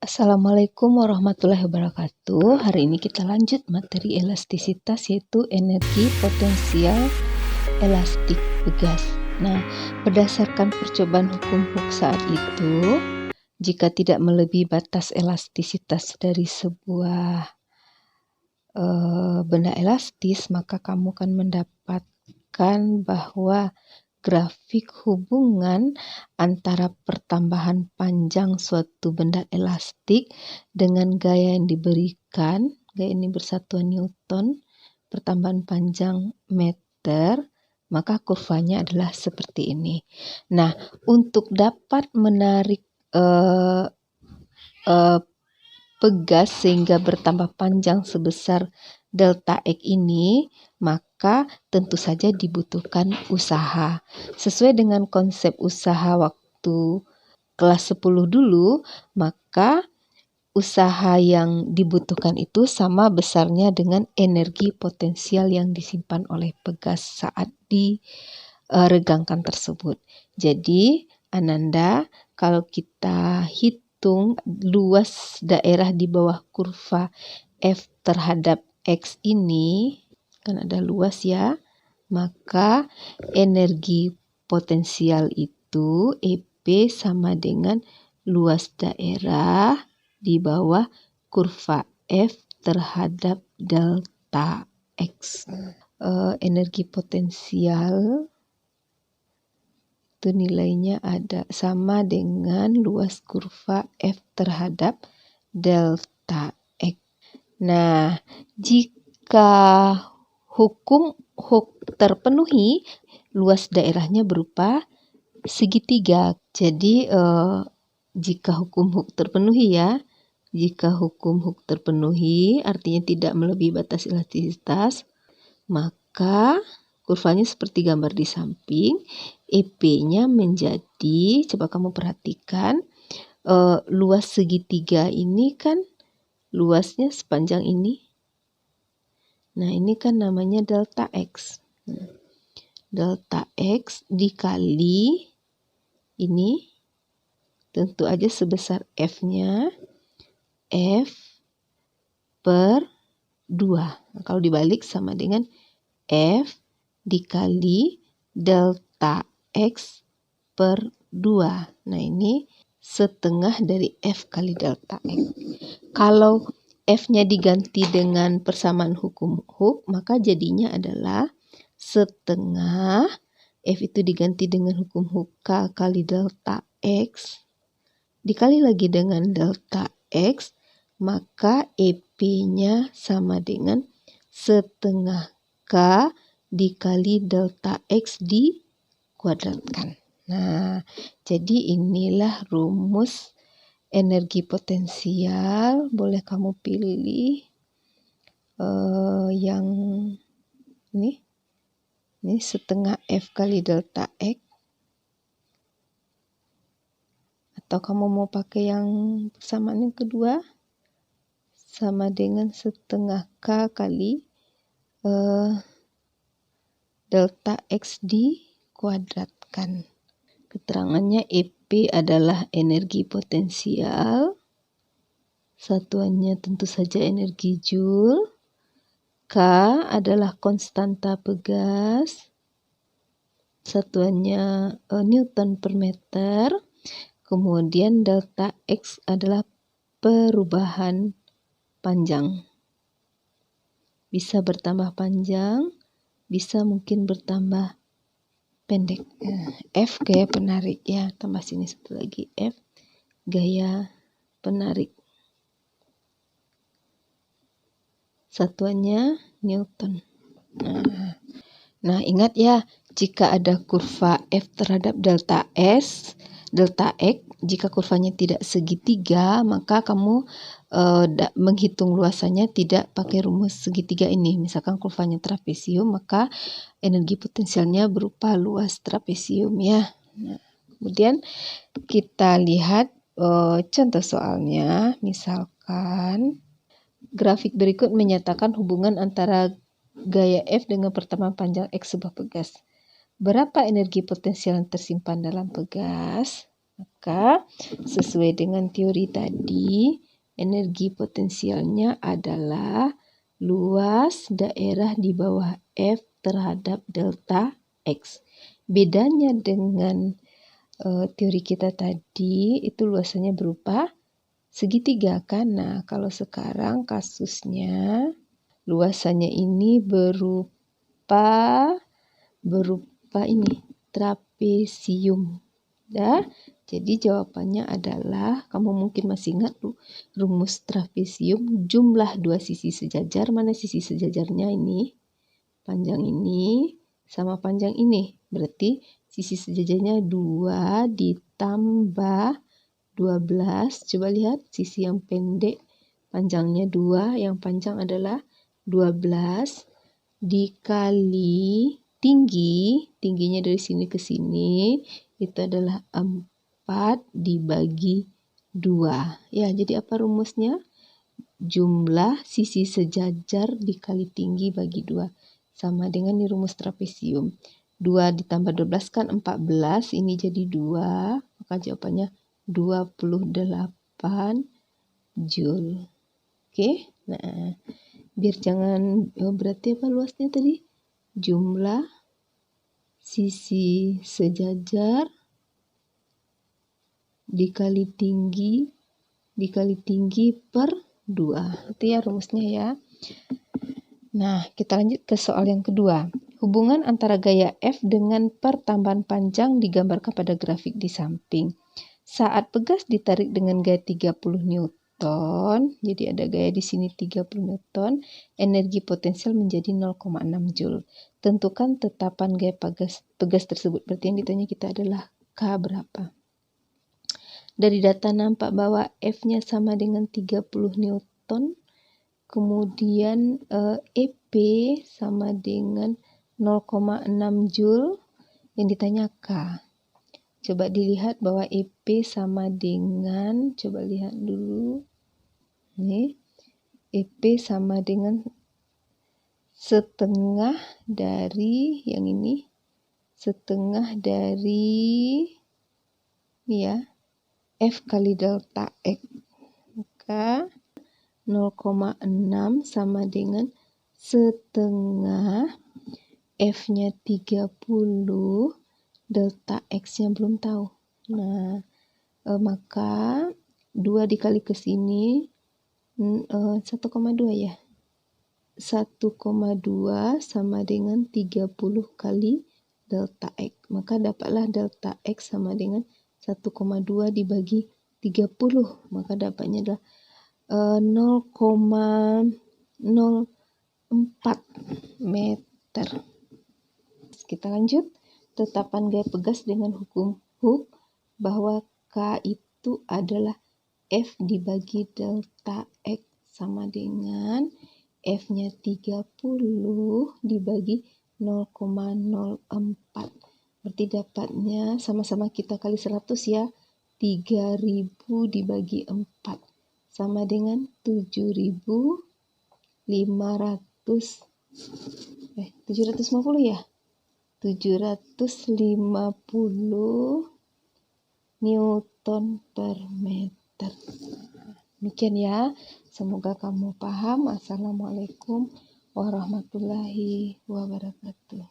Assalamualaikum warahmatullahi wabarakatuh. Hari ini kita lanjut materi elastisitas, yaitu energi potensial elastik pegas. Nah, berdasarkan percobaan hukum Hooke saat itu, jika tidak melebihi batas elastisitas dari sebuah benda elastis, maka kamu akan mendapatkan bahwa grafik hubungan antara pertambahan panjang suatu benda elastik dengan gaya yang diberikan, gaya ini bersatuan Newton, pertambahan panjang meter, maka kurvanya adalah seperti ini. Nah, untuk dapat menarik pegas sehingga bertambah panjang sebesar delta X ini, maka tentu saja dibutuhkan usaha. Sesuai dengan konsep usaha waktu kelas 10 dulu, maka usaha yang dibutuhkan itu sama besarnya dengan energi potensial yang disimpan oleh pegas saat diregangkan tersebut. Jadi, Ananda, kalau kita hitung luas daerah di bawah kurva F terhadap X ini, kan ada luas ya, maka energi potensial itu EP sama dengan luas daerah di bawah kurva F terhadap delta X. Energi potensial itu nilainya ada sama dengan luas kurva F terhadap delta X. Nah, jika hukum Hooke terpenuhi, luas daerahnya berupa segitiga. Jadi, jika hukum Hooke terpenuhi ya, jika hukum Hooke terpenuhi, artinya tidak melebihi batas elastisitas, maka kurvanya seperti gambar di samping, EP-nya menjadi, coba kamu perhatikan, luas segitiga ini kan luasnya sepanjang ini. Nah, ini kan namanya delta X. Delta X dikali ini, tentu aja sebesar F-nya, F per 2. Nah, kalau dibalik sama dengan F dikali delta X per 2. Nah, ini setengah dari F kali delta X. Kalau F-nya diganti dengan persamaan hukum Hooke, maka jadinya adalah setengah F itu diganti dengan hukum Hooke K kali delta X dikali lagi dengan delta X, maka EP-nya sama dengan setengah K dikali delta X dikuadratkan. Nah, jadi inilah rumus energi potensial. Boleh kamu pilih yang ini setengah F kali delta X, atau kamu mau pakai yang persamaan yang kedua sama dengan setengah K kali delta X dikuadratkan. Keterangannya EP adalah energi potensial, satuannya tentu saja energi Joule, K adalah konstanta pegas, satuannya Newton per meter, kemudian delta X adalah perubahan panjang. Bisa bertambah panjang, bisa mungkin bertambah pendek. F gaya penarik ya, tambah sini satu lagi F gaya penarik. Satuannya Newton. Nah, ingat ya, jika ada kurva F terhadap delta X, jika kurvanya tidak segitiga, maka kamu menghitung luasannya tidak pakai rumus segitiga ini. Misalkan kurvanya trapesium, maka energi potensialnya berupa luas trapesium ya. Nah, kemudian kita lihat contoh soalnya. Misalkan grafik berikut menyatakan hubungan antara gaya F dengan pertambahan panjang X sebuah pegas. Berapa energi potensial yang tersimpan dalam pegas? Maka sesuai dengan teori tadi, energi potensialnya adalah luas daerah di bawah F terhadap delta X. Bedanya dengan teori kita tadi, itu luasannya berupa segitiga kan. Nah, kalau sekarang kasusnya luasannya ini berupa ini trapesium. Ya. Jadi jawabannya adalah, kamu mungkin masih ingat rumus trapesium, jumlah dua sisi sejajar. Mana sisi sejajarnya ini? Panjang ini sama panjang ini. Berarti sisi sejajarnya 2 ditambah 12. Coba lihat sisi yang pendek panjangnya 2, yang panjang adalah 12 dikali tingginya dari sini ke sini itu adalah 4 dibagi 2. Ya, jadi apa rumusnya? Jumlah sisi sejajar dikali tinggi bagi 2. Sama dengan di rumus trapesium. 2 ditambah 12 kan 14, ini jadi 2, maka jawabannya 28 Joule. Oke, nah biar jangan, berarti apa luasnya tadi? Jumlah sisi sejajar dikali tinggi per 2. Itu ya rumusnya ya. Nah, kita lanjut ke soal yang kedua. Hubungan antara gaya F dengan pertambahan panjang digambarkan pada grafik di samping. Saat pegas ditarik dengan gaya 30 Newton, jadi ada gaya di sini 30 Newton, energi potensial menjadi 0,6 Joule. Tentukan tetapan gaya pegas tersebut. Berarti yang ditanya kita adalah K berapa. Dari data nampak bahwa F-nya sama dengan 30 Newton, kemudian EP sama dengan 0,6 Joule, yang ditanya K. Coba dilihat bahwa EP sama dengan, coba lihat dulu, nih, EP sama dengan setengah dari, yang ini, setengah dari, ini ya, F kali delta X. Maka 0,6 sama dengan setengah F-nya 30, delta X-nya belum tahu. Nah, maka 2 dikali ke sini 1,2 ya. 1,2 sama dengan 30 kali delta X. Maka dapatlah delta X sama dengan 1,2 dibagi 30. Maka dapatnya adalah 0,04 meter. Kita lanjut. Tetapan gaya pegas dengan hukum Hooke bahwa K itu adalah F dibagi delta X sama dengan F-nya 30 dibagi 0,04. Berarti dapatnya sama-sama kita kali 100 ya. 3000 dibagi 4 sama dengan 750 ya. 750 Newton per meter. Demikian ya. Semoga kamu paham. Assalamualaikum warahmatullahi wabarakatuh.